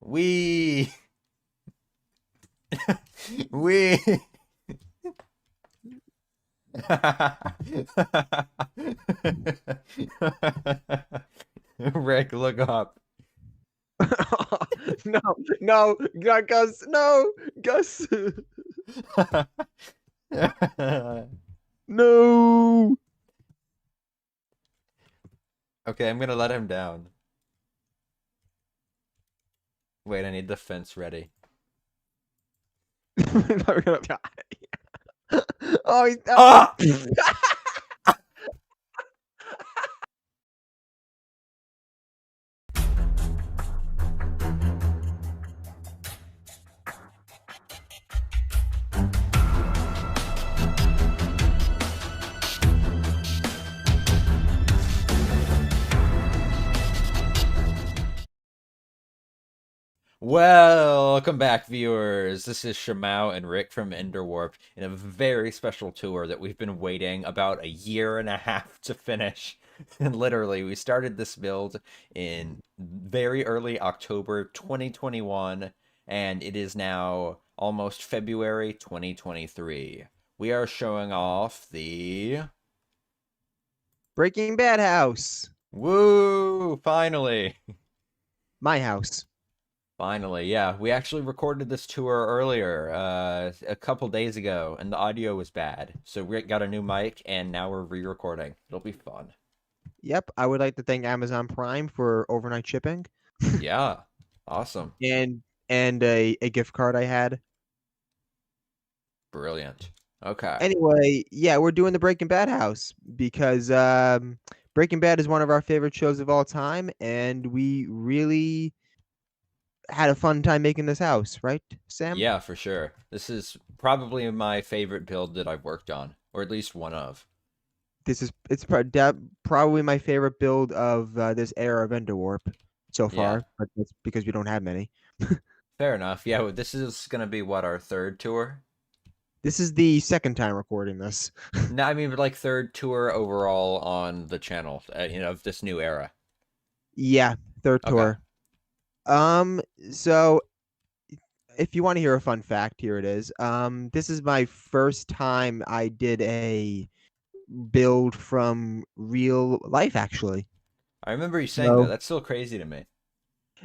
We we Rick, look up. No, no, Gus, no, Gus, no. Okay, I'm gonna let him down. Wait, I need the fence ready. We're gonna die. Oh, he's down. Ah! Welcome back, viewers. This is Shamao and Rick from Enderwarp in a very special tour that we've been waiting about a year and a half to finish. And literally, we started this build in very early October 2021, and it is now almost February 2023. We are showing off the Breaking Bad house. Woo! Finally! My house. Finally, yeah. We actually recorded this tour earlier, a couple days ago, and the audio was bad. So we got a new mic, and now we're re-recording. It'll be fun. Yep, I would like to thank Amazon Prime for overnight shipping Yeah. Awesome. and a gift card I had. Brilliant. Okay. Anyway, yeah, we're doing the Breaking Bad house because Breaking Bad is one of our favorite shows of all time, and we really had a fun time making this house, right, Sam? Yeah, for sure. This is probably my favorite build that I've worked on, or at least one of. Probably my favorite build of this era of Enderwarp so Yeah. far, but that's because we don't have many. Fair enough. Yeah, well, this is gonna be what, our third tour? This is the second time recording this. No, I mean, like third tour overall on the channel, of this new era. Yeah, third Okay. tour. Um, so if you want to hear a fun fact, here it is. This is my first time I did a build from real life, actually. I remember you saying that. So That's still crazy to me.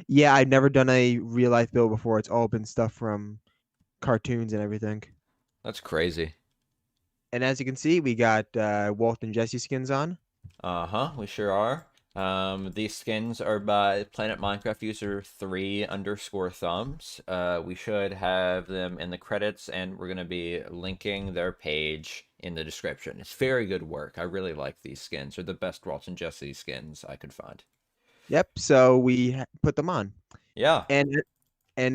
yeah, I've never done a real life build before. It's all been stuff from cartoons and everything. That's crazy. And as you can see, we got Walt and Jesse skins on. Uh-huh, we sure are. These skins are by Planet Minecraft user 3_thumbs. We should have them in the credits, and we're gonna be linking their page in the description. It's very good work. I really like these skins. They're the best Walt and Jesse skins I could find. Yep. So put them on, Yeah, and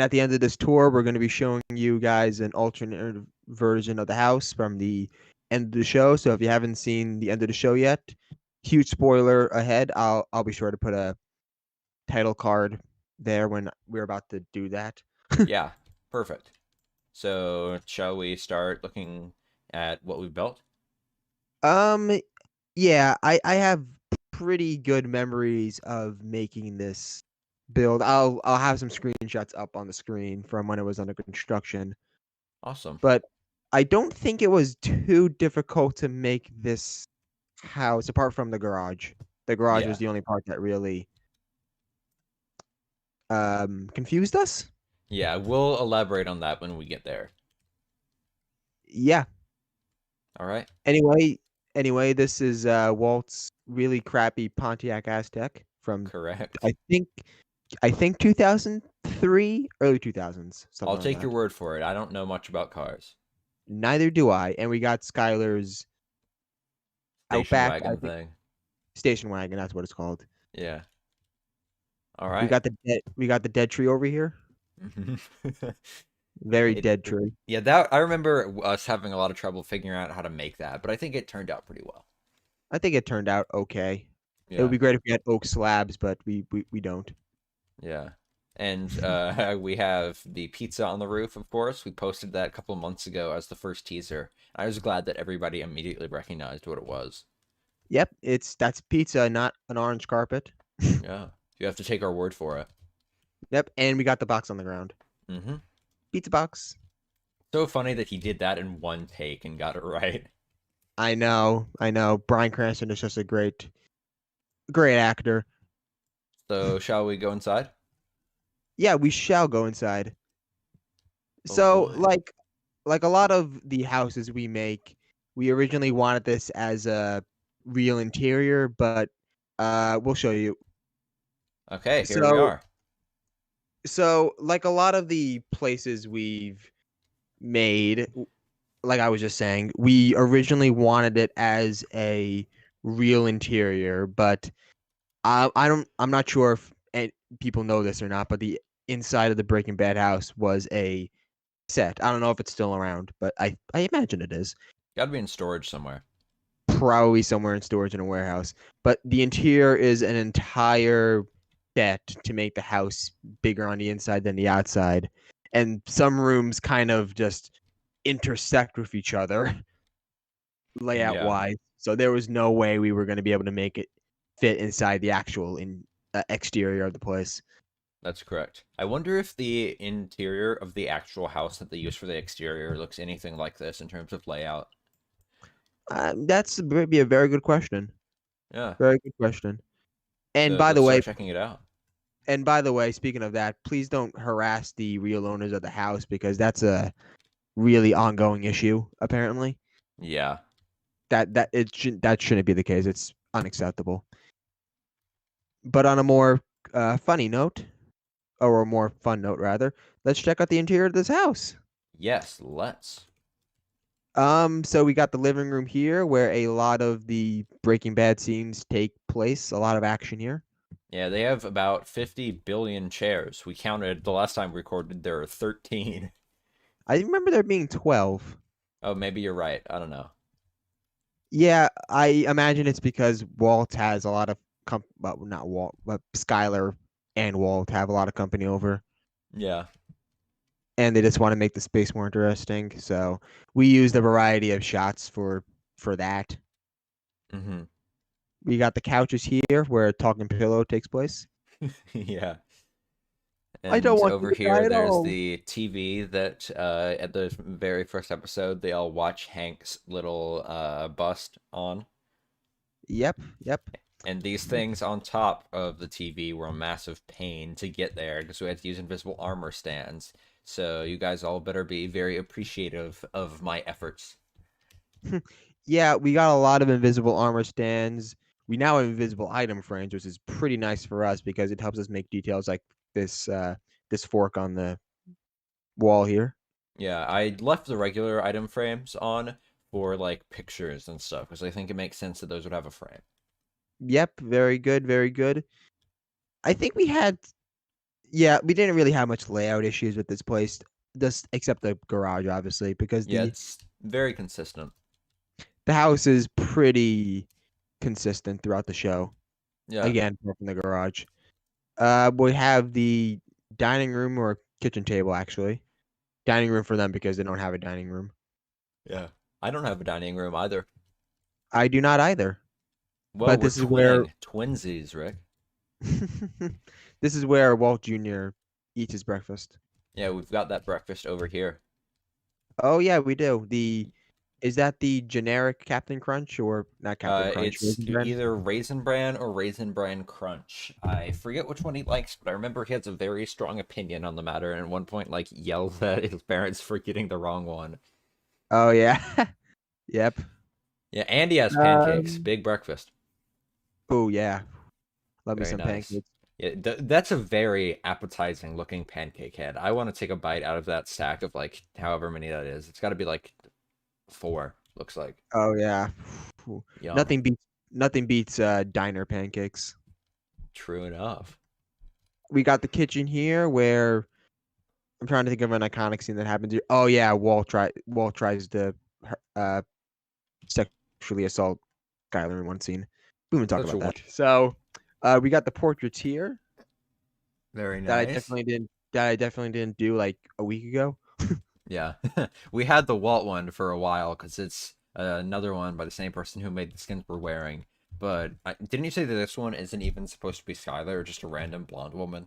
at the end of this tour, we're going to be showing you guys an alternate version of the house from the end of the show. So if you haven't seen the end of the show yet, huge spoiler ahead. I'll be sure to put a title card there when we're about to do that. yeah, perfect. So, shall we start looking at what we've built? Um, yeah, I have pretty good memories of making this build. I'll have some screenshots up on the screen from when it was under construction, Awesome. but I don't think it was too difficult to make this house apart from the garage. The garage was Yeah. the only part that really confused us. Yeah, we'll elaborate on that when we get there. Yeah. All right? Anyway, this is Walt's really crappy Pontiac Aztec from Correct. I think 2003, early 2000s, I'll something like take your that. word for it. I don't know much about cars. Neither do I. And we got Skylar's Station Outback, I wagon think, thing. station wagon. That's what it's called. Yeah. All right. We got the dead tree over here. Very It, dead tree. yeah, that I remember us having a lot of trouble figuring out how to make that, but I think it turned out pretty well. I think it turned out okay. It would Yeah. be great if we had oak slabs, but we don't. Yeah. And we have the pizza on the roof, of course. We posted that a couple months ago as the first teaser. I was glad that everybody immediately recognized what it was. Yep, that's pizza, not an orange carpet. Yeah. You have to take our word for it. Yep, and we got the box on the ground. Mm-hmm. Pizza box. So funny that he did that in one take and got it right. I know, I know. Bryan Cranston is just a great actor. So shall we go inside? Yeah, we shall go inside. Oh So, boy. like a lot of the houses we make, we originally wanted this as a real interior, but we'll show you. Okay, here we So, are. so like a lot of the places we've made, like I was just saying, we originally wanted it as a real interior, but I'm not sure if people know this or not, but the inside of the Breaking Bad house was a set. I don't know if it's still around, but I imagine it is. Gotta be in storage somewhere. Probably somewhere in storage in a warehouse. But the interior is an entire set to make the house bigger on the inside than the outside. And some rooms kind of just intersect with each other layout Yeah, wise. So there was no way we were going to be able to make it fit inside the actual exterior of the place. that's correct. I wonder if the interior of the actual house that they use for the exterior looks anything like this in terms of layout. That's be a very good question. Yeah, Very good question. And so by the let's way, start checking it out. speaking of that, please don't harass the real owners of the house because that's a really ongoing issue. Apparently, Yeah. that shouldn't be the case. It's unacceptable. But on a more funny note, or a more fun note rather, let's check out the interior of this house. Yes, let's. So we got the living room here where a lot of the Breaking Bad scenes take place. A lot of action here. Yeah, they have about 50 billion chairs. We counted the last time we recorded there are 13. I remember there being 12. Oh, maybe you're right. I don't know. Yeah, I imagine it's because Walt has a lot of well, not Walt, but Skylar and Walt have a lot of company over, Yeah. and they just want to make the space more interesting. So we used a variety of shots for that. Mm-hmm. We got the couches here where Talking Pillow takes place. Yeah. I don't And want you over to die here, at there's all. the TV that at the very first episode, they all watch Hank's little bust on. Yep, yep. And these things on top of the TV were a massive pain to get there because we had to use invisible armor stands. So you guys all better be very appreciative of my efforts. Yeah, we got a lot of invisible armor stands. We now have invisible item frames, which is pretty nice for us because it helps us make details like this fork on the wall here. Yeah, I left the regular item frames on for like pictures and stuff because I think it makes sense that those would have a frame. Yep, very good, very good. I think we had, yeah, we didn't really have much layout issues with this place, just except the garage, obviously, because Yeah, it's very consistent. the house is pretty consistent throughout the show. Yeah, Again, apart from the garage. We have the dining room or kitchen table, actually. Dining room for them because they don't have a dining room. yeah. I don't have a dining room either. I do not either. Well, But we're this is where twinning. Twinsies, Rick. this is where Walt Jr. eats his breakfast. Yeah, we've got that breakfast over here. Oh yeah, we do. The Is that the generic Captain Crunch or not Captain Crunch? It's Raisin Bran? either Raisin Bran or Raisin Bran Crunch. I forget which one he likes, but I remember he has a very strong opinion on the matter, and at one point, like, yells at his parents for getting the wrong one. Oh yeah. Yep. Yeah, and he has pancakes. Um. Big breakfast. Oh yeah. Love me Very some nice. pancakes. Yeah, that's a very appetizing looking pancake head. I want to take a bite out of that stack of like however many that is. It's got to be like four, looks like. Oh yeah. Phew. Yum. Nothing beats diner pancakes. True enough. We got the kitchen here where I'm trying to think of an iconic scene that happens here. Oh yeah, Walt tries to uh sexually assault Skyler in one scene. We haven't talked Such a about that. So we got the portraits here very that nice. I definitely didn't do like a week ago. Yeah. We had the Walt one for a while because it's another one by the same person who made the skins we're wearing. But didn't you say that this one isn't even supposed to be Skylar or just a random blonde woman?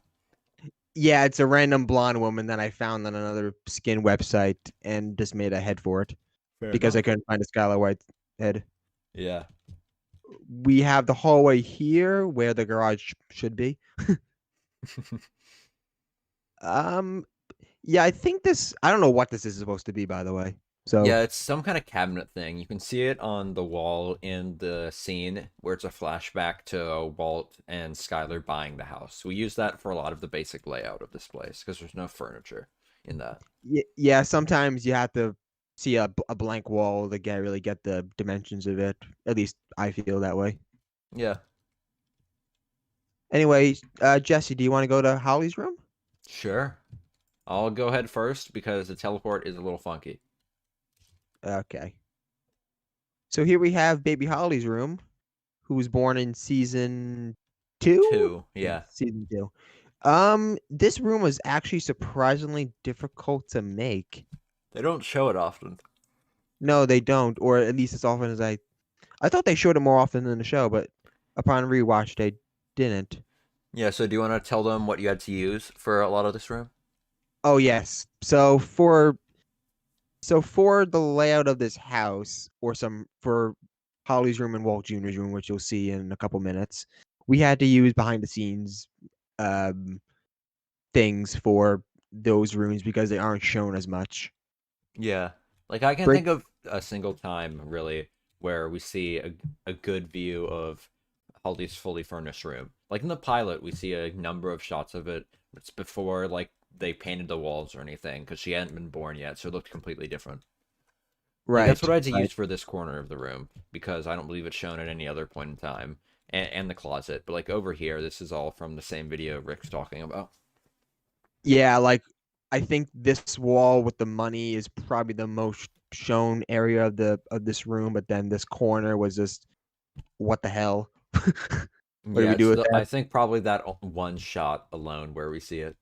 Yeah, it's a random blonde woman that I found on another skin website and just made a head for it Fair because I enough. couldn't find a Skylar White head. Yeah. We have the hallway here where the garage should be. Um, yeah, I think this. I don't know what this is supposed to be, by the way. So Yeah, it's some kind of cabinet thing. You can see it on the wall in the scene where it's a flashback to Walt and Skylar buying the house. We use that for a lot of the basic layout of this place because there's no furniture in that. yeah, sometimes you have to see a blank wall to really get the dimensions of it. At least I feel that way. Yeah, Anyway, Jesse, do you want to go to Holly's room? sure. I'll go ahead first because the teleport is a little funky. Okay. So here we have Baby Holly's room, who was born in season two. Two, Yeah, yeah. season two. This room was actually surprisingly difficult to make. They don't show it often. No, they don't, or at least as often as I thought they showed it more often than the show, but upon rewatch they didn't. Yeah, so do you want to tell them what you had to use for a lot of this room? Oh yes. So for the layout of this house, or some for Holly's room and Walt Jr.'s room, which you'll see in a couple minutes, we had to use behind the scenes um things for those rooms because they aren't shown as much. Yeah. Like I can For think of a single time really where we see a good view of Holly's fully furnished room. Like in the pilot, we see a number of shots of it. It's before like they painted the walls or anything because she hadn't been born yet, so it looked completely different. Like that's what right, I had to right. use for this corner of the room because I don't believe it's shown at any other point in time. And the closet, but like over here, this is all from the same video Rick's talking about. Yeah, like I think this wall with the money is probably the most shown area of the of this room, but then this corner was just what the hell? What do Yeah, we do it's with the that? I think probably that one shot alone where we see it.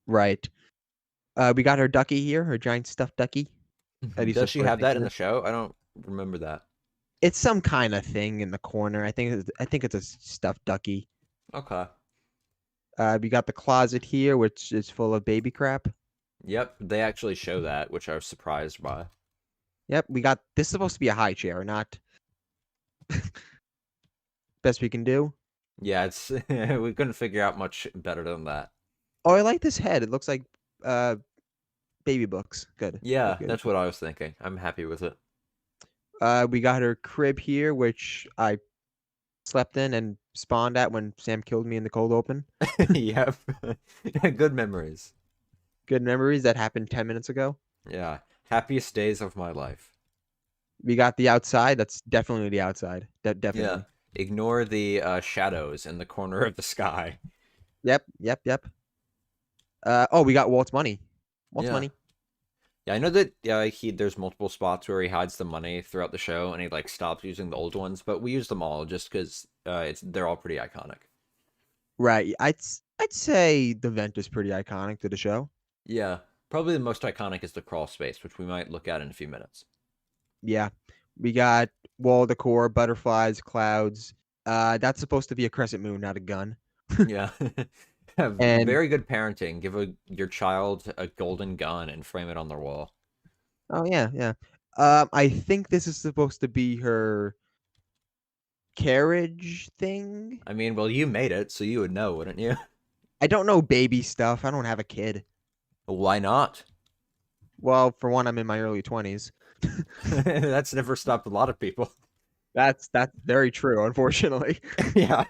Right. We got her ducky here, her giant stuffed ducky. At least Does that's she what I have think that it in is. the show? I don't remember that. It's some kind of thing in the corner. I think it's a stuffed ducky. Okay. We got the closet here, which is full of baby crap. Yep, they actually show that, which I was surprised by. Yep, we got this is supposed to be a high chair, not best we can do. Yeah, it's we couldn't figure out much better than that. Oh, I like this head. It looks like uh baby books. Good, good, Yeah, good. that's what I was thinking. I'm happy with it. We got her crib here, which I slept in and spawned at when Sam killed me in the cold open. Yep. Good memories. Good memories that happened 10 minutes ago. Yeah. Happiest days of my life. We got the outside. That's definitely the outside. Yeah. Definitely. Ignore the shadows in the corner of the sky. Yep, yep, yep. Oh, we got Walt's money. Walt's Yeah. money. Yeah, I know that there's multiple spots where he hides the money throughout the show and he like stops using the old ones, but we use them all just because they're all pretty iconic. Right. I'd say the vent is pretty iconic to the show. Yeah. Probably the most iconic is the crawl space, which we might look at in a few minutes. Yeah. We got wall decor, butterflies, clouds. That's supposed to be a crescent moon, not a gun. Yeah. And Very good parenting. Give your child a golden gun and frame it on their wall. oh yeah, yeah. I think this is supposed to be her carriage thing. I mean, well, you made it, so you would know, wouldn't you? I don't know baby stuff. I don't have a kid. Why not? Well, for one, I'm in my early 20s. That's never stopped a lot of people. That's very true, unfortunately. Yeah.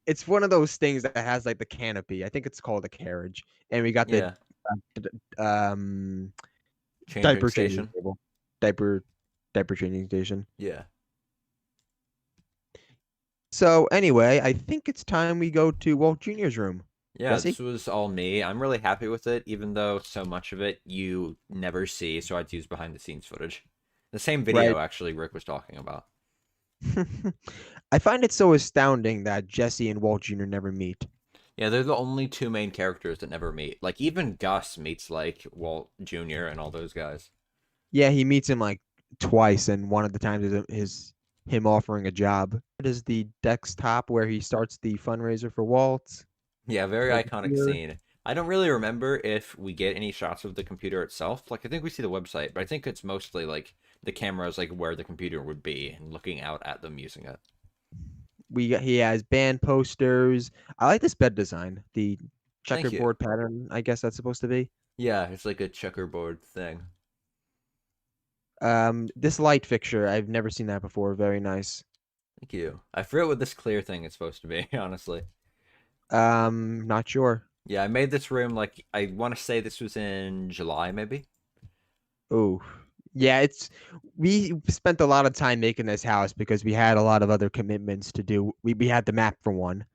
It's one of those things that has like the canopy. I think it's called a carriage. And we got the Yeah. um Changing diaper changing station. table. Diaper diaper changing station. Yeah. So anyway, I think it's time we go to Walt Jr.'s room. Yeah, Jesse? this was all me. I'm really happy with it, even though so much of it you never see, so I'd use behind the scenes footage. The same Right. video, actually, Rick was talking about. I find it so astounding that Jesse and Walt Jr. never meet. Yeah, they're the only two main characters that never meet. Like, even Gus meets, like, Walt Jr. and all those guys. Yeah, he meets him like twice, and one of the times is him offering a job. It is the desktop where he starts the fundraiser for Walt. Yeah, very Over iconic here, scene. I don't really remember if we get any shots of the computer itself. Like, I think we see the website, but I think it's mostly like the camera is like where the computer would be and looking out at them using it. he has band posters. I like this bed design. The Thank you. checkerboard pattern, I guess that's supposed to be. Yeah, it's like a checkerboard thing. This light fixture, I've never seen that before. Very nice. Thank you. I forget what this clear thing is supposed to be, honestly. Not sure. Yeah, I made this room like I want to say this was in July, maybe. Oh, yeah. We spent a lot of time making this house because we had a lot of other commitments to do. We had the map for one.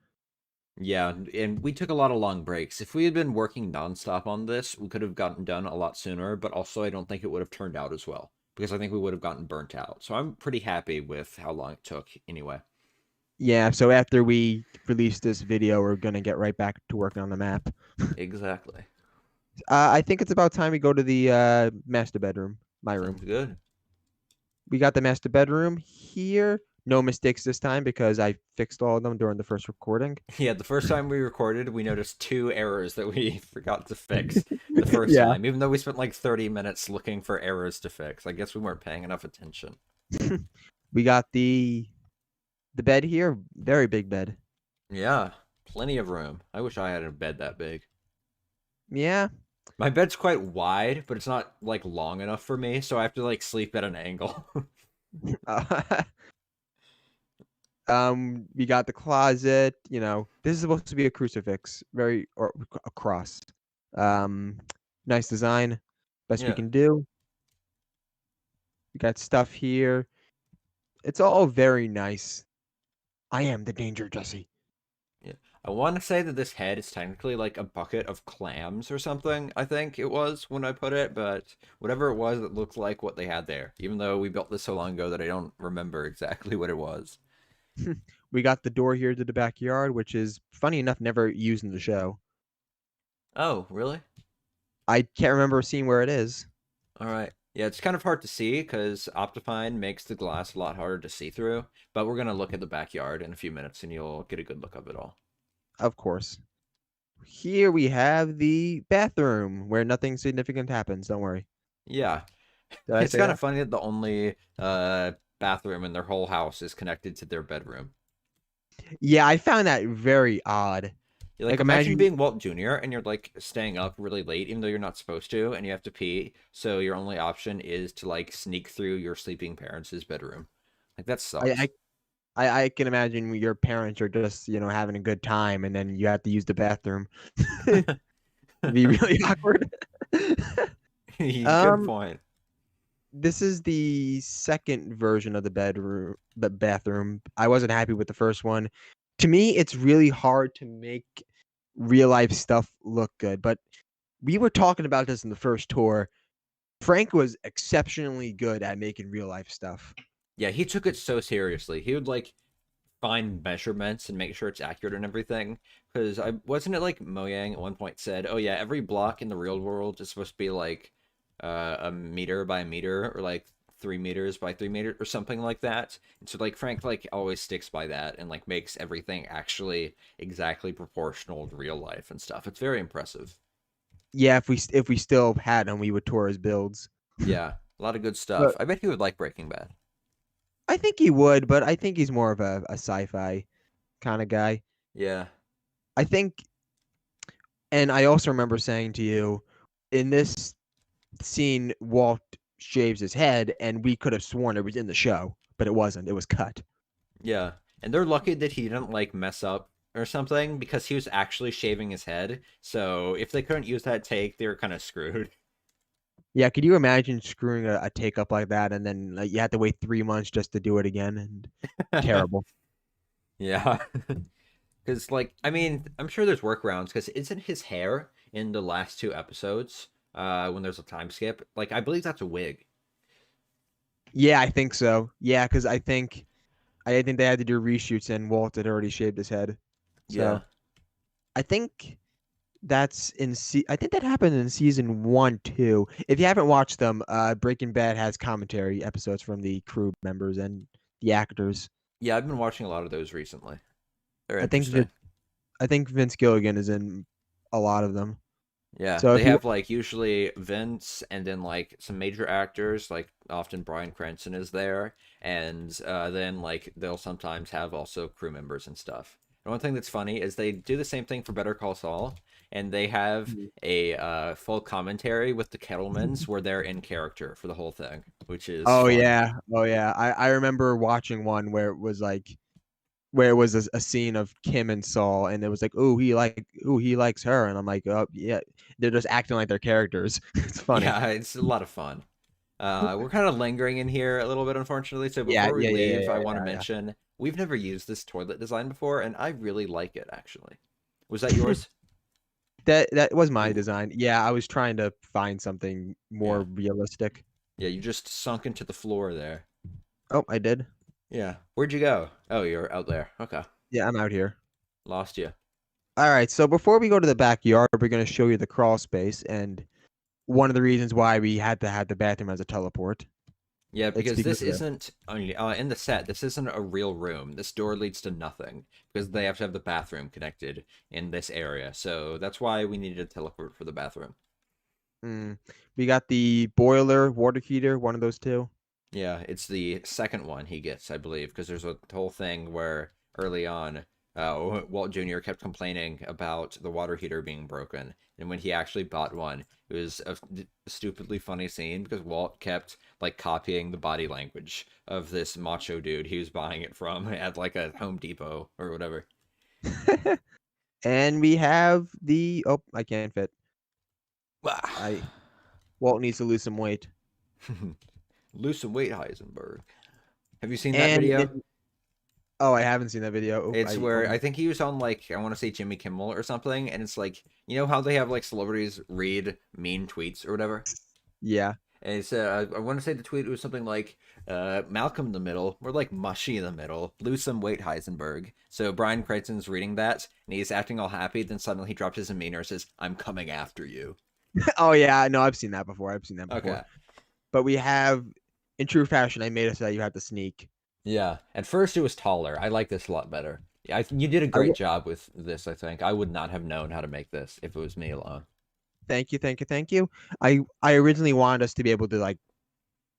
Yeah, and we took a lot of long breaks. If we had been working nonstop on this, we could have gotten done a lot sooner, but also I don't think it would have turned out as well because I think we would have gotten burnt out. So I'm pretty happy with how long it took anyway. Yeah. So after we release this video, we're gonna get right back to working on the map. Exactly. I think it's about time we go to the master bedroom, my room. Sounds good. We got the master bedroom here. No mistakes this time because I fixed all of them during the first recording. Yeah, the first time we recorded, we noticed two errors that we forgot to fix the first Yeah. time, even though we spent like 30 minutes looking for errors to fix. I guess we weren't paying enough attention. We got the bed here, very big bed. Yeah, plenty of room. I wish I had a bed that big. Yeah. My bed's quite wide, but it's not like long enough for me, so I have to like sleep at an angle. Uh, we got the closet. This is supposed to be a crucifix, or a cross. Um, Nice design, best we Yeah, can do. We got stuff here. It's all very nice. I am the danger, Jesse. yeah. I want to say that this head is technically like a bucket of clams or something, I think it was when I put it, but whatever it was, it looked like what they had there, even though we built this so long ago that I don't remember exactly what it was. We got the door here to the backyard, which is funny enough never used in the show. Oh, really? I can't remember seeing where it is. All right. Yeah, it's kind of hard to see because Optifine makes the glass a lot harder to see through, but we're gonna look at the backyard in a few minutes and you'll get a good look of it all. Of course. Here we have the bathroom where nothing significant happens. Don't worry. Yeah, Did I it's say kind of that? funny that the only bathroom in their whole house is connected to their bedroom. Yeah, I found that very odd. You like Like, imagine imagine. being Walt Jr. and you're like staying up really late even though you're not supposed to and you have to pee, so your only option is to like sneak through your sleeping parents' bedroom. Like that I, sucks. I I can imagine your parents are just having a good time, and then you have to use the bathroom. It'd be really awkward. Good um, point. this is the second version of the bathroom. I wasn't happy with the first one. To me, it's really hard to make real life stuff look good. But we were talking about this in the first tour. Frank was exceptionally good at making real life stuff. Yeah, he took it so seriously. He would like find measurements and make sure it's accurate and everything. Because I wasn't it like Mojang at one point said, "Oh yeah, every block in the real world is supposed to be like a meter by a meter or like 3 meters by 3 meters or something like that." And so like Frank like always sticks by that and like makes everything actually exactly proportional to real life and stuff. It's very impressive. Yeah, if we still had him, we would tour his builds. Yeah, a lot of good stuff. But I bet he would like Breaking Bad. I think he would, but I think he's more of a sci-fi kind of guy. Yeah. I think, and I also remember saying to you, in this scene, Walt shaves his head, and we could have sworn it was in the show, but it wasn't. It was cut. Yeah, and they're lucky that he didn't like mess up or something because he was actually shaving his head. So if they couldn't use that take, they were kind of screwed. Yeah, could you imagine screwing a take up like that, and then you had to wait 3 months just to do it again? And terrible. Yeah, because like I mean, I'm sure there's workarounds because isn't his hair in the last two episodes when there's a time skip? Like I believe that's a wig. Yeah, I think so. Yeah, because I think they had to do reshoots, and Walt had already shaved his head. Yeah. So I think I think that happened in season 1 too. If you haven't watched them, Breaking Bad has commentary episodes from the crew members and the actors. Yeah, I've been watching a lot of those recently. They're I think that interesting. I think Vince Gilligan is in a lot of them. Yeah, So they if you have like usually Vince and then like some major actors, like often Bryan Cranston is there, and then like they'll sometimes have also crew members and stuff. And one thing that's funny is they do the same thing for Better Call Saul, and they have a full commentary with the Kettlemans where they're in character for the whole thing, which is Oh fun. yeah, oh yeah. I remember watching one where it was like where it was a scene of Kim and Saul, and it was like, oh he likes her, and I'm like, oh yeah, they're just acting like their characters. It's funny. Yeah, it's a lot of fun. We're kind of lingering in here a little bit, unfortunately. So Yeah, before we yeah, yeah, yeah, leave, I yeah, want to yeah, yeah. mention we've never used this toilet design before, and I really like it, actually. Was that yours? That was my Ooh, design. Yeah, I was trying to find something yeah. more realistic. Yeah, you just sunk into the floor there. Oh, I did. Yeah. Where'd you go? Oh, you're out there. Okay. Yeah, I'm out here. Lost you. All right, so before we go to the backyard, we're going to show you the crawl space and one of the reasons why we had to have the bathroom as a teleport. Yeah, It's because because this of the isn't only in the set. This isn't a real room. This door leads to nothing because they have to have the bathroom connected in this area. So that's why we needed a teleport for the bathroom. mm, we got the boiler, water heater, one of those two. Yeah, it's the second one he gets, I believe, because there's a whole thing where early on, Walt Jr. kept complaining about the water heater being broken, and when he actually bought one, it was a stupidly funny scene because Walt kept like copying the body language of this macho dude he was buying it from at like a Home Depot or whatever. And we have the oh, I can't fit. I Walt needs to lose some weight. Lose some weight, Heisenberg. Have you seen that And video? oh, I haven't seen that video. Oh, It's I where oh I think he was on like I want to say Jimmy Kimmel or something, and it's like you know how they have like celebrities read mean tweets or whatever. yeah. And it's I want to say the tweet was something like Malcolm in the middle, we're like mushy in the middle, lose some weight, Heisenberg. So Bryan Cranston's reading that and he's acting all happy. Then suddenly he drops his demeanor and says, "I'm coming after you." Oh yeah, no, I've seen that before. I've seen that before. Okay. But we have, in true fashion, I made it so that you have to sneak. Yeah. At first it was taller. I like this a lot better. Yeah, you did a I great w- job with this. I think I would not have known how to make this if it was me alone. Thank you, thank you, thank you. I originally wanted us to be able to like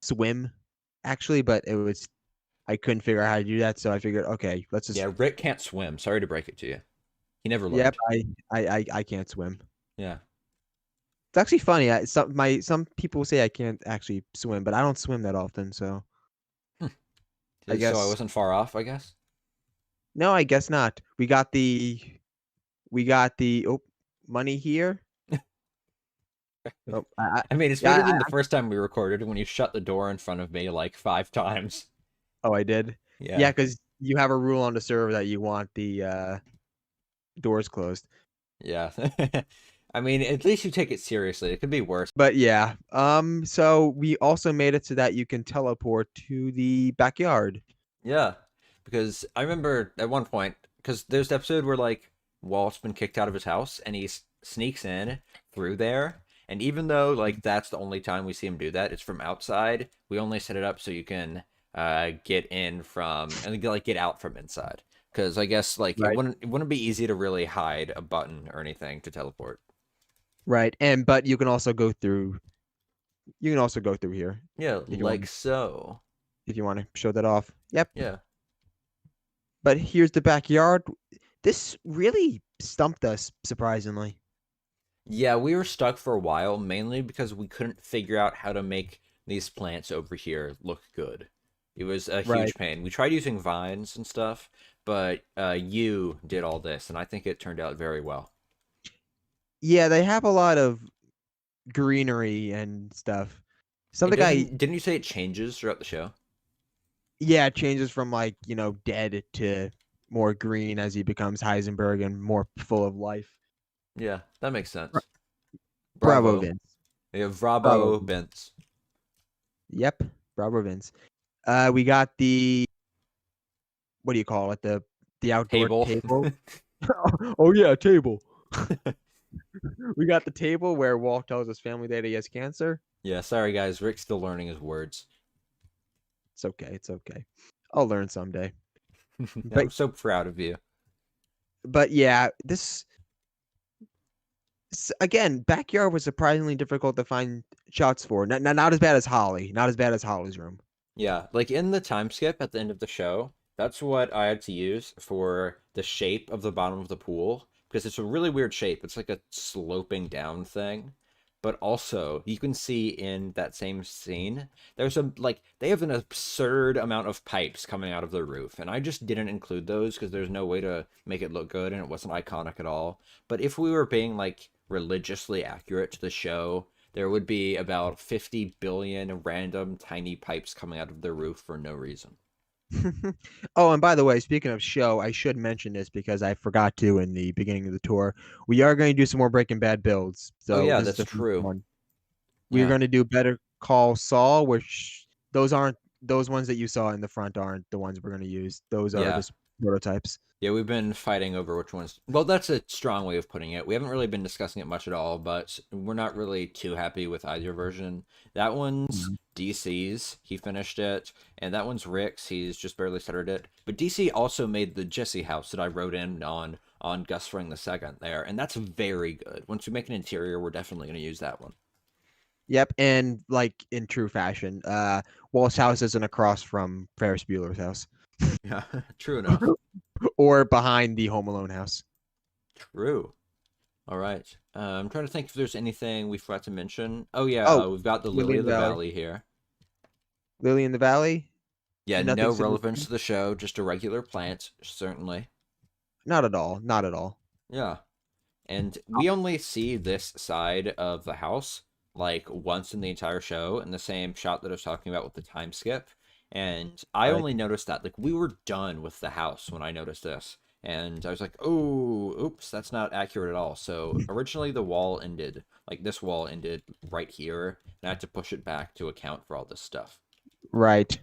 swim, actually, but it was I couldn't figure out how to do that, so I figured, okay, let's just. Yeah, Rick can't swim. Sorry to break it to you. He never Yep, learned. I can't swim. Yeah. It's actually funny. Some people say I can't actually swim, but I don't swim that often, so I So I guess wasn't far off, I guess. no, I guess not. We got the oh money here. Oh, I mean, it's yeah, better than the first time we recorded when you shut the door in front of me like 5 times. oh, I did. Yeah, Yeah, because you have a rule on the server that you want the doors closed. yeah. I mean, at least you take it seriously. It could be worse. But yeah, so we also made it so that you can teleport to the backyard. Yeah, because I remember at one point, because there's the episode where like Walt's been kicked out of his house and he sneaks in through there. And even though like that's the only time we see him do that, it's from outside. We only set it up so you can get in from and like get out from inside. Because I guess like Right. it wouldn't be easy to really hide a button or anything to teleport. Right. And but you can also go through here Yeah, if you want like so. if you want to show that off. Yep. Yeah. But here's the backyard. This really stumped us surprisingly. Yeah, we were stuck for a while, mainly because we couldn't figure out how to make these plants over here look good. It was a Right. huge pain. We tried using vines and stuff, but you did all this, and I think it turned out very well. Yeah, they have a lot of greenery and stuff. And Something I didn't you say it changes throughout the show? yeah, it changes from like, dead to more green as he becomes Heisenberg and more full of life. Yeah, that makes Bra- sense. Bravo, Bravo. Vince. Yeah, Bravo. Bravo Vince. Bents. Yep. Bravo, Vince. We got the what do you call it? The outdoor Table. table. Oh yeah, table. We got the table where Walt tells his family that he has cancer. Yeah, sorry guys, Rick's still learning his words. It's okay. It's okay. I'll learn someday. I'm But so proud of you. But yeah, again, backyard was surprisingly difficult to find shots for. Not as bad as Holly. Not as bad as Holly's room. Yeah, like in the time skip at the end of the show, that's what I had to use for the shape of the bottom of the pool because it's a really weird shape. It's like a sloping down thing. But also, you can see in that same scene, there's a like they have an absurd amount of pipes coming out of the roof, and I just didn't include those because there's no way to make it look good and it wasn't iconic at all. But if we were being like religiously accurate to the show, there would be about 50 billion random tiny pipes coming out of the roof for no reason. Oh, and by the way, speaking of show, I should mention this because I forgot to in the beginning of the tour. We are going to do some more Breaking Bad builds. Oh So yeah, this is that's the first true. one. We're Yeah. going to do Better Call Saul, which those ones that you saw in the front aren't the ones we're going to use. Those are Yeah. just prototypes. Yeah, we've been fighting over which ones. Well, that's a strong way of putting it. We haven't really been discussing it much at all, but we're not really too happy with either version. That one's Mhm. DC's. He finished it, and that one's Rick's. He's just barely started it. But DC also made the Jesse house that I wrote in on Gus Fring the second there, and that's very good. Once we make an interior, we're definitely going to use that one. Yep, and like in true fashion, Walt's house isn't across from Ferris Bueller's house Yeah, true enough. or behind the Home Alone house. True. All right. I'm trying to think if there's anything we forgot to mention. Oh yeah, Oh, we've got the Lily Lily in of the the Valley. Valley here. Lily in the Valley? Yeah, no Nothing relevance significant? to the show, just a regular plant, certainly. Not at all. Not at all. Yeah. And we only see this side of the house like once in the entire show in the same shot that I was talking about with the time skip. And I Right. only noticed that. Like, we were done with the house when I noticed this. And I was like, oh, oops, that's not accurate at all. So originally the wall ended, like this wall ended right here, and I had to push it back to account for all this stuff. Right.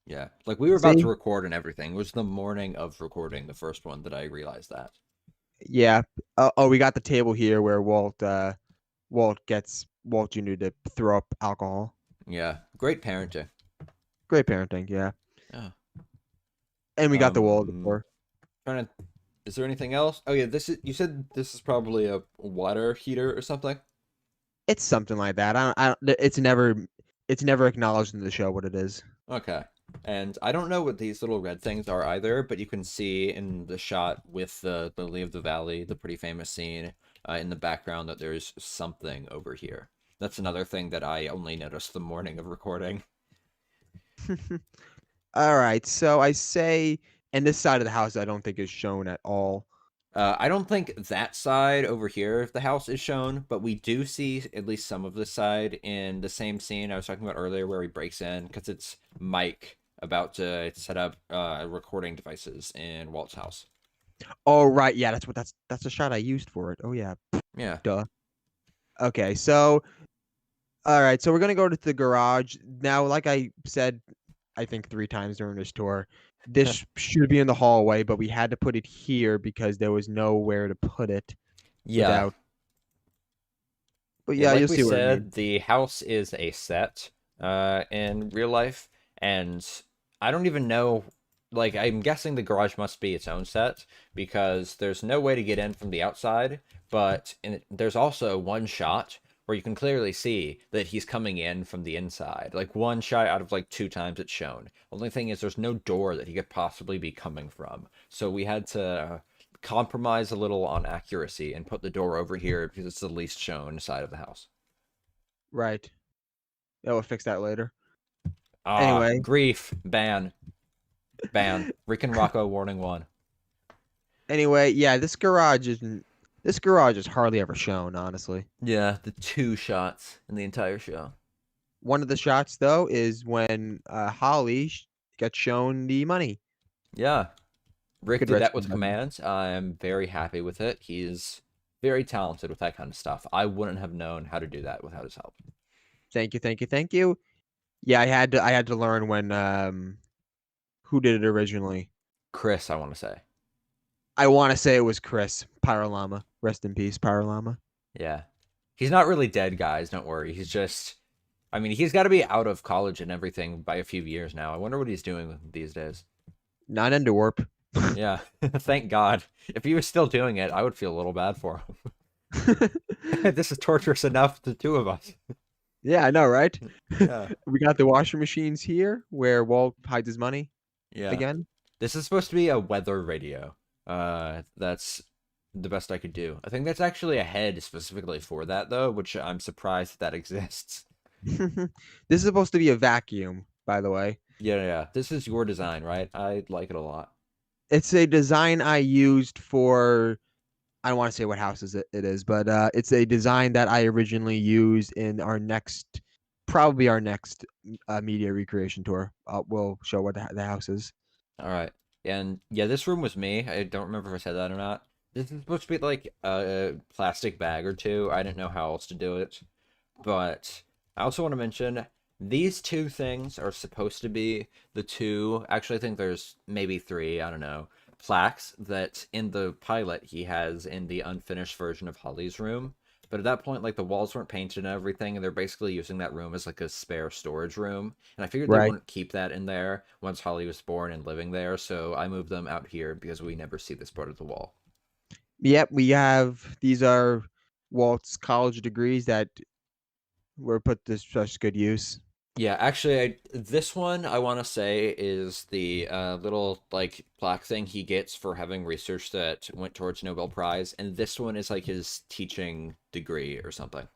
Yeah. Like, we were about to See? record and everything. It was the morning of recording the first one that I realized that. Yeah. Oh, we got the table here where Walt gets Walt Jr. to throw up alcohol. Yeah. Great parenting. Great parenting, yeah. Yeah. And we got the wall of the Um, floor. trying to. Is there anything else? Oh yeah, this is. You said this is probably a water heater or something. It's something like that. I don't, it's never acknowledged in the show what it is. Okay. And I don't know what these little red things are either, but you can see in the shot with the Lily of the Valley, the pretty famous scene in the background, that there's something over here. That's another thing that I only noticed the morning of recording. All right. So I say, and this side of the house I don't think is shown at all. I don't think that side over here of the house is shown, but we do see at least some of the side in the same scene I was talking about earlier where he breaks in because it's Mike about to set up recording devices in Walt's house. Oh, right. Yeah, that's the shot I used for it. Oh yeah. Yeah. Duh. Okay. So all right. So we're gonna go to the garage now. Like I said, I think 3 times during this tour. This should be in the hallway, but we had to put it here because there was nowhere to put it Yeah. without. But Yeah, yeah, like you'll we see what I mean. said, the house is a set in real life, and I don't even know. Like, I'm guessing the garage must be its own set because there's no way to get in from the outside. But there's also one shot where you can clearly see that he's coming in from the inside. Like one shot out of like 2 times it's shown. Only thing is, there's no door that he could possibly be coming from. So we had to compromise a little on accuracy and put the door over here because it's the least shown side of the house. Right. Yeah, we'll fix that later. Ah, Anyway, grief, ban, ban. Rick and Rocco warning one. yeah, this garage is hardly ever shown, honestly. Yeah, the 2 shots in the entire show. One of the shots though is when Holly gets shown the money. Yeah, Rick Good did that Redskin with button. commands. I'm very happy with it. He's very talented with that kind of stuff. I wouldn't have known how to do that without his help. Thank you, thank you, thank you. Yeah, I had to learn when who did it originally. Chris, I want to say. I want to say it was Chris Pyrolama. Rest in peace, Pyrolama. Yeah. He's not really dead, guys. Don't worry. He's just. I mean, he's got to be out of college and everything by a few years now. I wonder what he's doing these days. Not Enderwarp. Yeah, thank God. If he was still doing it, I would feel a little bad for him. This is torturous enough, the two of us. Yeah, I know, right? Yeah, We got the washing machines here where Walt hides his money yeah. again. This is supposed to be a weather radio. That's the best I could do. I think that's actually a head specifically for that, though, which I'm surprised that exists. This is supposed to be a vacuum, by the way. Yeah, yeah. This is your design, right? I like it a lot. It's a design I used for, I don't want to say what houses it is, but it's a design that I originally used in probably our next media recreation tour. We'll show what the house is. All right. And yeah, this room was me. I don't remember if I said that or not. This is supposed to be like a plastic bag or two. I didn't know how else to do it. But I also want to mention these two things are supposed to be the two, actually, I think there's maybe three, I don't know, plaques that in the pilot he has in the unfinished version of Holly's room. But at that point, like the walls weren't painted and everything, and they're basically using that room as like a spare storage room. And I figured they Right. wouldn't keep that in there once Holly was born and living there, so I moved them out here because we never see this part of the wall. Yep, we have these are Walt's college degrees that were put to such good use. Yeah, actually, this one I want to say is the little like plaque thing he gets for having research that went towards Nobel Prize, and this one is like his teaching degree or something.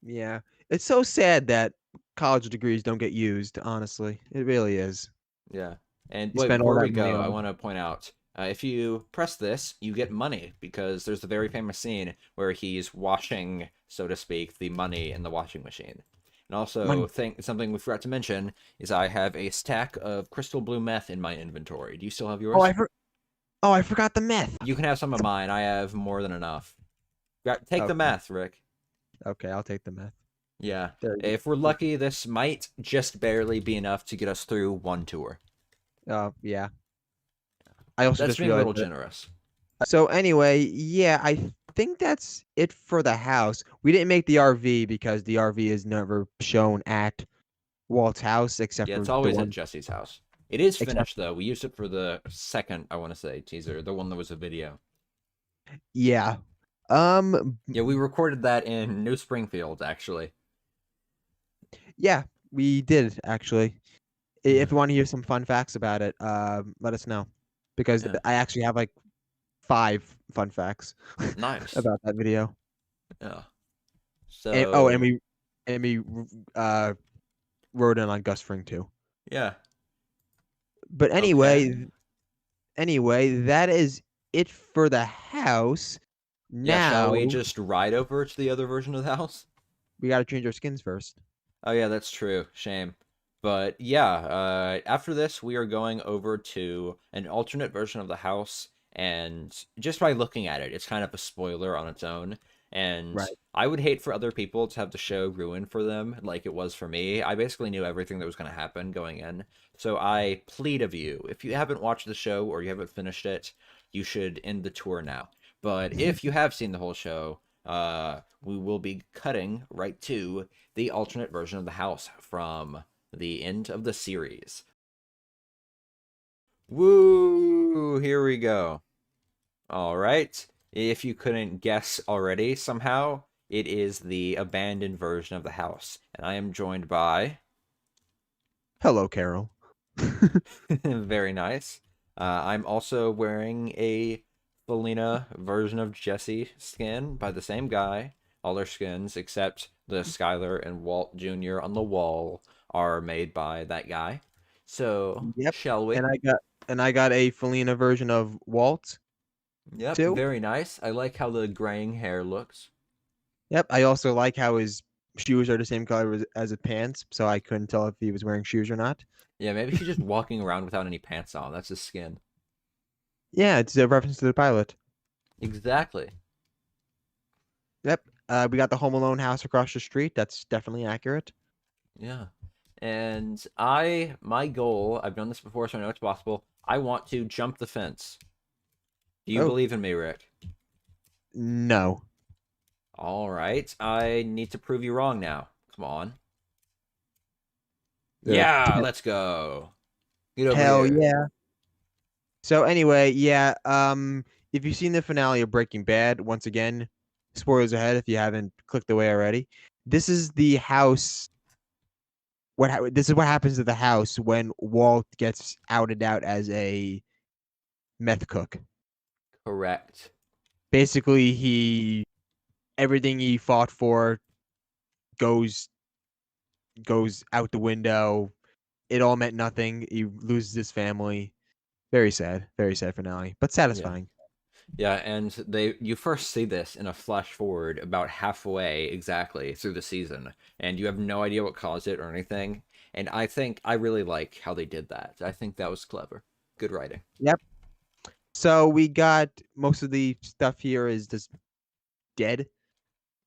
Yeah. It's so sad that college degrees don't get used, honestly. It really is. Yeah. And You wait, spend all before that we money go, I on. want to point out if you press this, you get money because there's a very famous scene where he's washing, so to speak, the money in the washing machine. And also, Money. something we forgot to mention is I have a stack of crystal blue meth in my inventory. Do you still have Oh, yours? I forgot the meth. You can have some of mine. I have more than enough. Take the Okay. meth, Rick. Okay, I'll take the meth. Yeah. There you If we're go. lucky, this might just barely be enough to get us through one tour. Yeah. I also That's just being a realized little that. generous. So anyway, yeah, I think that's it for the house. We didn't make the RV because the RV is never shown at Walt's house except Yeah, for it's the always at one Jesse's house. It is except finished though. We used it for the second, I want to say, teaser, the one that was a video. yeah. Yeah, we recorded that in New Springfield, actually. Yeah, we did actually. Yeah, If you want to hear some fun facts about it, let us know because yeah, I actually have like 5 fun facts nice. about that video. Yeah. And oh, So, and we uh wrote in on Gus Fring too. yeah, But okay. anyway, that is it for the house. Yeah, shall Now we just ride over to the other version of the house? we got to change our skins first. Oh yeah, that's true. Shame. But yeah, after this, we are going over to an alternate version of the house, and just by looking at it, it's kind of a spoiler on its own. And Right. I would hate for other people to have the show ruined for them, like it was for me. I basically knew everything that was going to happen going in. So I plead of you, if you haven't watched the show or you haven't finished it, you should end the tour now. But if you have seen the whole show, we will be cutting right to the alternate version of the house from the end of the series. Woo! Here we go. All right. If you couldn't guess already, somehow, it is the abandoned version of the house. And I am joined by. Hello, Carol. Very nice. I'm also wearing a Felina version of Jesse skin by the same guy. All their skins, except the Skylar and Walt Jr. on the wall, are made by that guy. So, Yep. shall we? And I got a Felina version of Walt Yep, too. very nice. I like how the graying hair looks. Yep. I also like how his shoes are the same color as his pants, so I couldn't tell if he was wearing shoes or not. Yeah, maybe he's just walking around without any pants on. That's his skin. Yeah, it's a reference to the pilot. Exactly. Yep. We got the Home Alone house across the street. That's definitely accurate. Yeah. And my goal, I've done this before, so I know it's possible. I want to jump the fence. Do you Oh, believe in me, Rick? no. All right. I need to prove you wrong now. Come on. Uh, Yeah, te- let's go. Get over Hell here. yeah. So anyway, yeah, if you've seen the finale of Breaking Bad, once again, spoilers ahead if you haven't clicked away already. This is the house. This is what happens to the house when Walt gets outed out as a meth cook. Correct. Basically, he everything he fought for goes goes out the window. It all meant nothing. He loses his family. Very sad finale, but Yeah. satisfying. Yeah, and you first see this in a flash forward about halfway exactly through the season, and you have no idea what caused it or anything. And I think I really like how they did that. I think that was clever. Good writing. Yep. So we got most of the stuff here is just dead,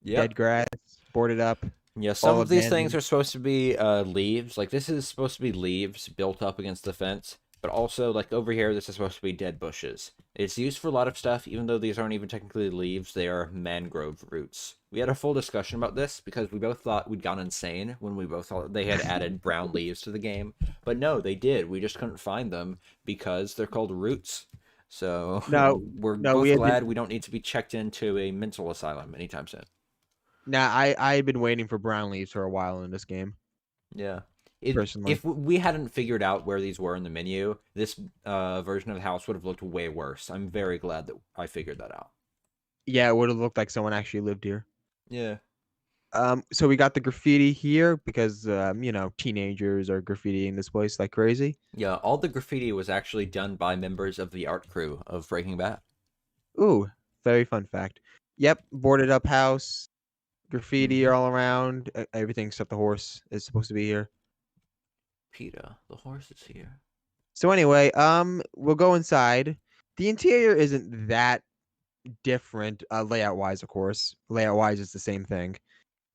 dead Yep. grass, boarded up, Yeah, some all of these things abandoned. are supposed to be leaves. Like this is supposed to be leaves built up against the fence, but also like over here, this is supposed to be dead bushes. It's used for a lot of stuff, even though these aren't even technically leaves. They are mangrove roots. We had a full discussion about this because we both thought we'd gone insane when we both thought they had added brown leaves to the game, but no, they did. We just couldn't find them because they're called roots. So No, we're no, we both had to. glad we don't need to be checked into a mental asylum anytime soon. Now I've been waiting for brown leaves for a while in this game, Yeah. It, personally. if we hadn't figured out where these were in the menu, this version of the house would have looked way worse. I'm very glad that I figured that out. Yeah, it would have looked like someone actually lived here. Yeah. So we got the graffiti here because teenagers are graffitiing this place like crazy. Yeah, all the graffiti was actually done by members of the art crew of Breaking Bad. Ooh, very fun fact. Yep, boarded up house, graffiti Hmm. all around. Everything except the horse is supposed to be here. PETA, the horse is here. So anyway, we'll go inside. The interior isn't that different, layout wise, of course. Layout wise, it's the same thing.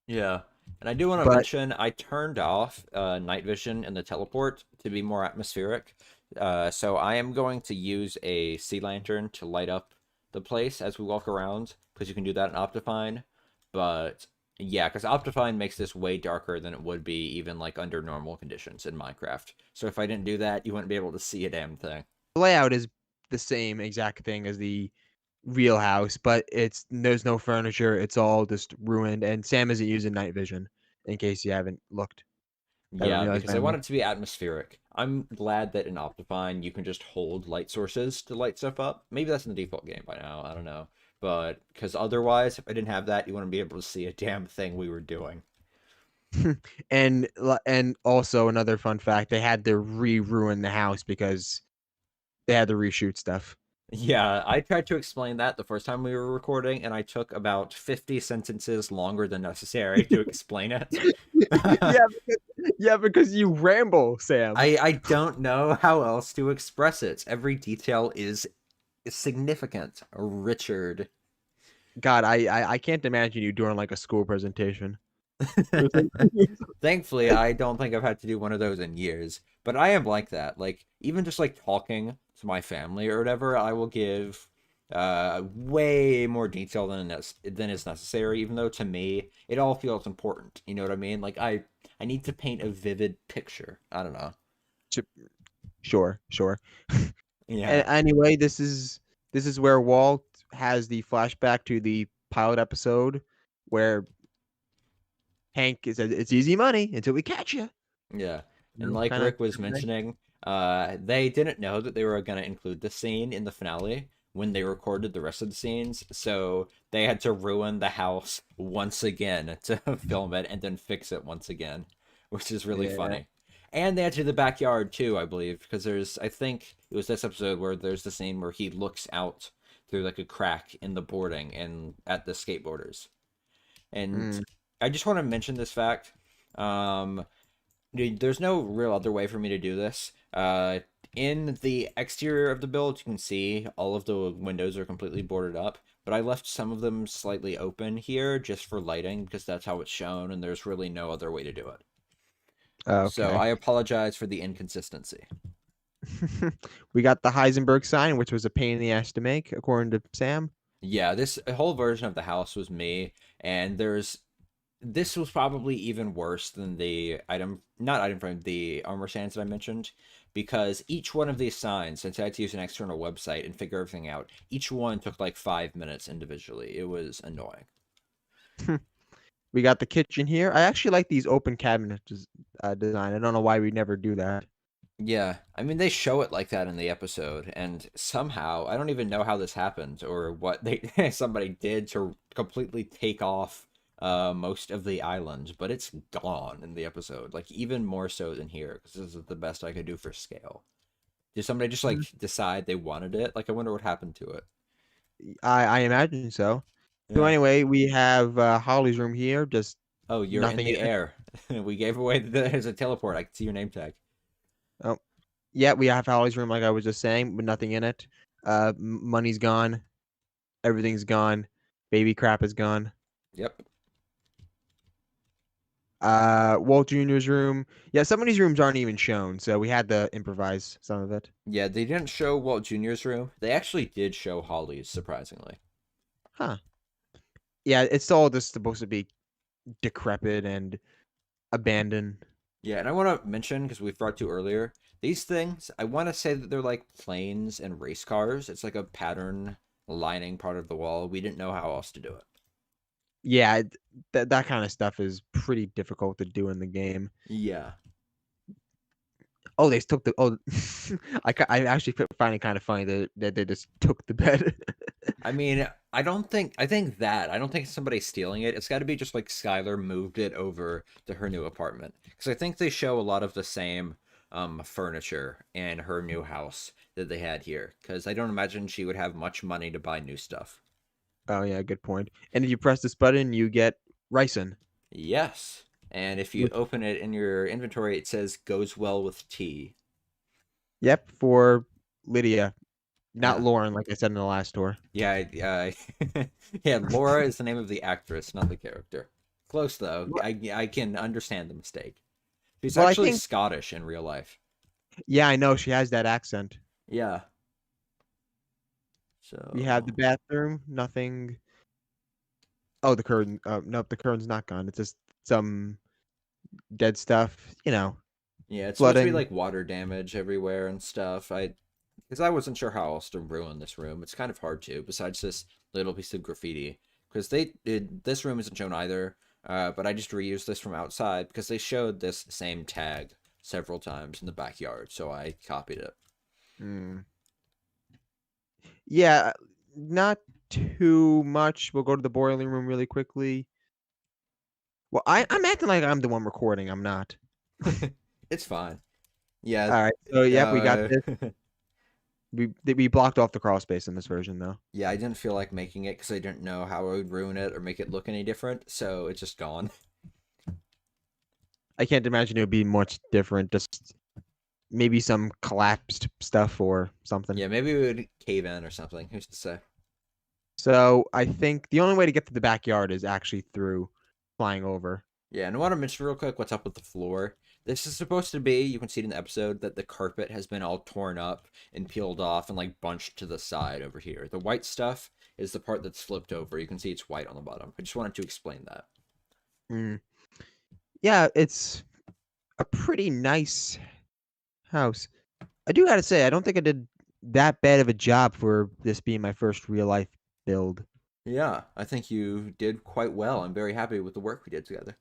Yeah. And I do want to But mention I turned off night vision and the teleport to be more atmospheric. So I am going to use a sea lantern to light up the place as we walk around because you can do that in Optifine. But yeah, because Optifine makes this way darker than it would be even like under normal conditions in Minecraft. So if I didn't do that, you wouldn't be able to see a damn thing. the layout is the same exact thing as the real house, but there's no furniture. It's all just ruined. And Sam isn't using night vision, in case you haven't Yeah, realized because by I now. want it to be atmospheric. I'm glad that in Optifine you can just hold light sources to light stuff up. Maybe that's in the default game by now. I don't know. But because otherwise, if I didn't have that, you wouldn't be able to see a damn thing we were doing. And also another fun fact: they had to ruin the house because they had to reshoot stuff. Yeah, I tried to explain that the first time we were recording, and I took about 50 sentences longer than necessary to explain it. yeah, because you ramble, Sam. I don't know how else to express it. Every detail is significant. Richard. God, I can't imagine you doing like a school presentation. It was like, Thankfully, I don't think I've had to do one of those in years. But I am like that. Like even just like talking to my family or whatever, I will give way more detail than is necessary. Even though to me, it all feels important. You know what I mean? Like I need to paint a vivid picture. I don't know. sure, sure. Yeah, Anyway, this is where Walt has the flashback to the pilot episode where Hank says it's easy money until we catch you. yeah. And like Kind of. Rick was mentioning, they didn't know that they were going to include this scene in the finale when they recorded the rest of the scenes, so they had to ruin the house once again to film it and then fix it once again, which is really Yeah. funny. And they had to do the backyard too, I believe, because I think it was this episode where there's the scene where he looks out through like a crack in the boarding and at the skateboarders. And Mm. I just want to mention this fact. Um, there's no real other way for me to do this. In the exterior of the build, you can see all of the windows are completely boarded up, but I left some of them slightly open here just for lighting because that's how it's shown, and there's really no other way to do it. So Okay. I apologize for the inconsistency. We got the Heisenberg sign, which was a pain in the ass to make, according to Sam. Yeah, this whole version of the house was me, and there's This was probably even worse than the item, not item frame, the armor stands that I mentioned, because each one of these signs, since I had to use an external website and figure everything out, each one took like 5 minutes individually. It was annoying. We got the kitchen here. I actually like these open cabinet design. I don't know why we never do that. Yeah, I mean they show it like that in the episode, and somehow I don't even know how this happened or what they somebody did to completely take off most of the island, but it's gone in the episode, like even more so than here, because this is the best I could do for scale. Did somebody just Mm. like decide they wanted it? Like I wonder what happened to it. I imagine so. So Yeah. anyway, we have Holly's room here. Just Oh, you're in nothing in the it. air. We gave away there's a teleport. I can see your name tag. Oh, yeah, we have Holly's room, like I was just saying, but nothing in it. Money's gone. Everything's gone. Baby crap is gone. Yep. Walt Jr.'s room. Yeah, some of these rooms aren't even shown, so we had to improvise some of it. Yeah, they didn't show Walt Jr.'s room. They actually did show Holly's, surprisingly. Huh. Yeah, it's all just supposed to be decrepit and abandoned. Yeah, and I want to mention because we brought to earlier, these things, I want to say that they're like planes and race cars. It's like a pattern lining part of the wall. We didn't know how else to do it. Yeah, that kind of stuff is pretty difficult to do in the game. Yeah. Oh, they took the oh, I actually find it kind of funny that they just took the bed. I mean, I don't think somebody's stealing it. It's got to be just like Skylar moved it over to her new apartment. Because I think they show a lot of the same furniture in her new house that they had here. Because I don't imagine she would have much money to buy new stuff. Oh yeah, good point. And if you press this button, you get ricin. Yes. And if you Which, open it in your inventory, it says goes well with tea. yep, for Lydia, not Yeah. Lauren, like I said in the last tour. Yeah, yeah. Laura is the name of the actress, not the character. Close though. Well, I can understand the mistake. She's well, I actually think Scottish in real life. yeah, I know she has that accent. Yeah. We have the So bathroom, nothing. Oh, the curtain. Nope, the curtain's not gone. It's just some dead stuff. yeah, it's supposed to be Flooding. like water damage everywhere and stuff. Because I wasn't sure how else to ruin this room. It's kind of hard to, besides this little piece of graffiti. Because this room isn't shown either. But I just reused this from outside because they showed this same tag several times in the backyard, so I copied it. Mm. Yeah, not too much. We'll go to the boiling room really quickly. Well, I'm acting like I'm the one recording. I'm not. It's fine. Yeah. All right. So yep, we got Uh, this. We blocked off the crawl space in this version though. yeah, I didn't feel like making it because I didn't know how I would ruin it or make it look any different, so it's just gone. I can't imagine it would be much different. Just maybe some collapsed stuff or something. Yeah, maybe we would cave in or something. Who's to say? So I think the only way to get to the backyard is actually through flying over. Yeah, and I want to mention real quick what's up with the floor. This is supposed to be, you can see it in the episode, that the carpet has been all torn up and peeled off and like bunched to the side over here. The white stuff is the part that's flipped over. You can see it's white on the bottom. I just wanted to explain that. Mm. Yeah, it's a pretty nice house. I do gotta say, I don't think I did that bad of a job for this being my first real life build. Yeah, I think you did quite well. I'm very happy with the work we did together.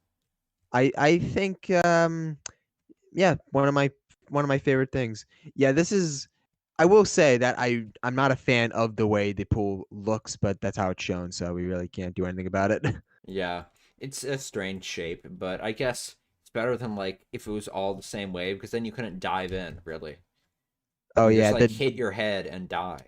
I think yeah, one of my favorite things. Yeah, this is I will say that I'm not a fan of the way the pool looks, but that's how it's shown, so we really can't do anything about it. Yeah, it's a strange shape, but I guess it's better than like if it was all the same way because then you couldn't dive in, really. Oh You just yeah, like the hit your head and die.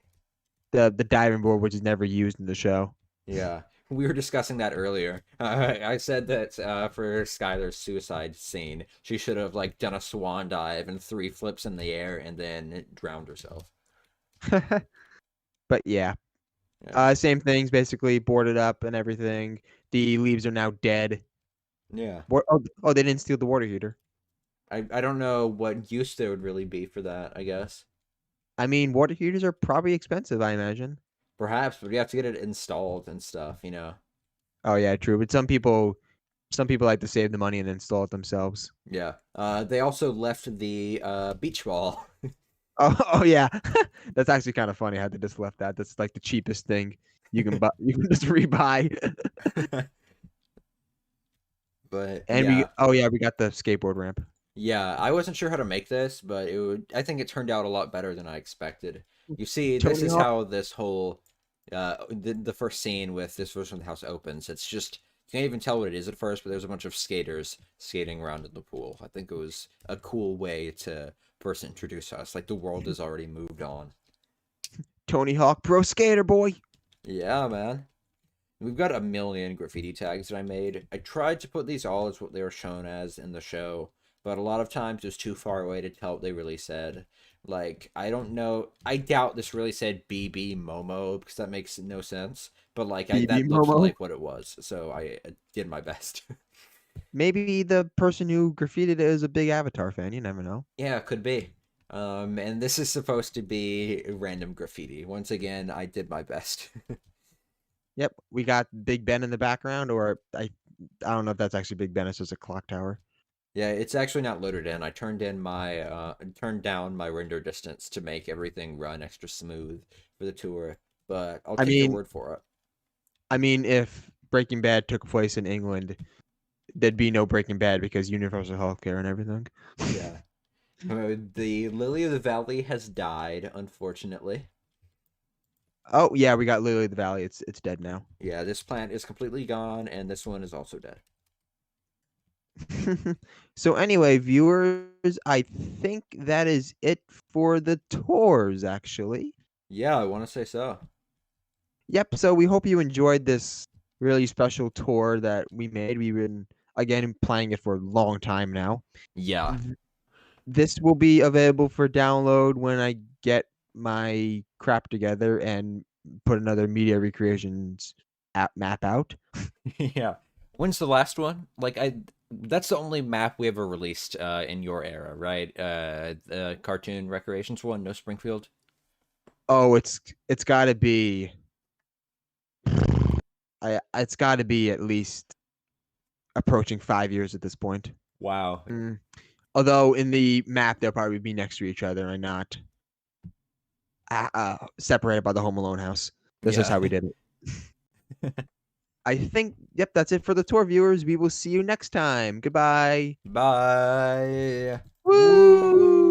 the diving board, which is never used in the show. Yeah, we were discussing that earlier. I said that for Skylar's suicide scene, she should have like done a swan dive and 3 flips in the air and then drowned herself. But yeah, Yeah, same things basically boarded up and everything. The leaves are now dead. yeah. Oh, they didn't steal the water heater. I don't know what use there would really be for that. I guess I mean, water heaters are probably expensive, I imagine. perhaps, but you have to get it installed and stuff. Oh yeah, true. But some people Some people like to save the money and install it themselves. Yeah. They also left the beach ball. Oh, oh yeah, that's actually kind of funny how they just left that. That's like the cheapest thing you can buy. You can just rebuy. But And we, yeah. oh yeah, we got the skateboard ramp. Yeah, I wasn't sure how to make this, but I think it turned out a lot better than I expected. You see, this Tony is Hawk. how this whole the first scene with this version of the house opens. It's just you can't even tell what it is at first, but there's a bunch of skaters skating around in the pool. I think it was a cool way to first introduce us. Like the world has already moved on. Tony Hawk Pro Skater Boy. Yeah, man. We've got a million graffiti tags that I made. I tried to put these all as what they were shown as in the show, but a lot of times it was too far away to tell what they really said. Like, I don't know. I doubt this really said BB Momo because that makes no sense. But like, BB that looked Momo. like what it was, so I did my best. Maybe the person who graffitied it is a big Avatar fan. You never know. Yeah, could be. And this is supposed to be random graffiti. Once again, I did my best. Yep, we got Big Ben in the background, or I don't know if that's actually Big Ben. It's just a clock tower. Yeah, it's actually not loaded in. I turned down my render distance to make everything run extra smooth for the tour, but I'll I take your mean, word for it. I mean, if Breaking Bad took place in England, there'd be no Breaking Bad because universal healthcare and everything. Yeah. The Lily of the Valley has died, unfortunately. Oh yeah, we got Lily of the Valley. It's dead now. Yeah, this plant is completely gone, and this one is also dead. So anyway, viewers, I think that is it for the tours, actually. Yeah, I want to say so. Yep, so we hope you enjoyed this really special tour that we made. We've been again planning it for a long time now. Yeah. Th- This will be available for download when I get my crap together and put another media recreations app map out. Yeah. When's the last one? That's the only map we ever released in your era, right? The Cartoon Recreations one, no Springfield. Oh, it's got to be it's got to be at least approaching 5 years at this point. Wow. Mm. Although in the map they'll probably be next to each other and not separated by the Home Alone house. That's just Yeah. how we did it. I think, yep, that's it for the tour, viewers. We will see you next time. Goodbye. Bye. Woo!